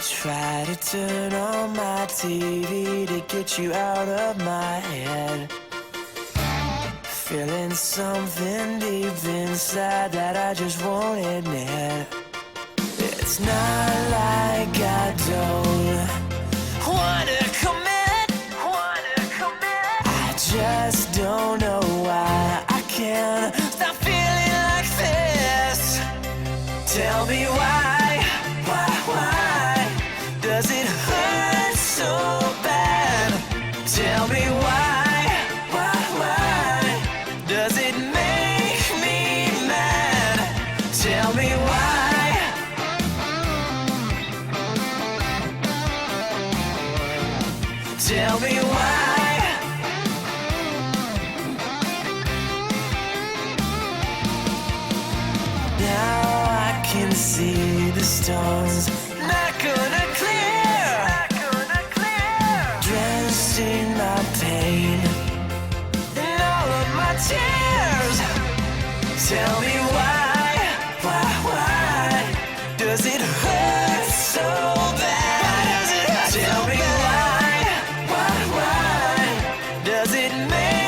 Try to turn on my TV to get you out of my head. Feeling something deep inside that I just won't admit. It's not like I don't wanna commit. I just don't know why I can't stop feeling like this. Tell me why does it hurt so bad? Tell me why does it make me mad? Tell me why. Tell me why. Now I can see the stars. Not gonna clear. Dressed in my pain and all of my tears. Tell me why does it hurt so bad? Tell me why does it make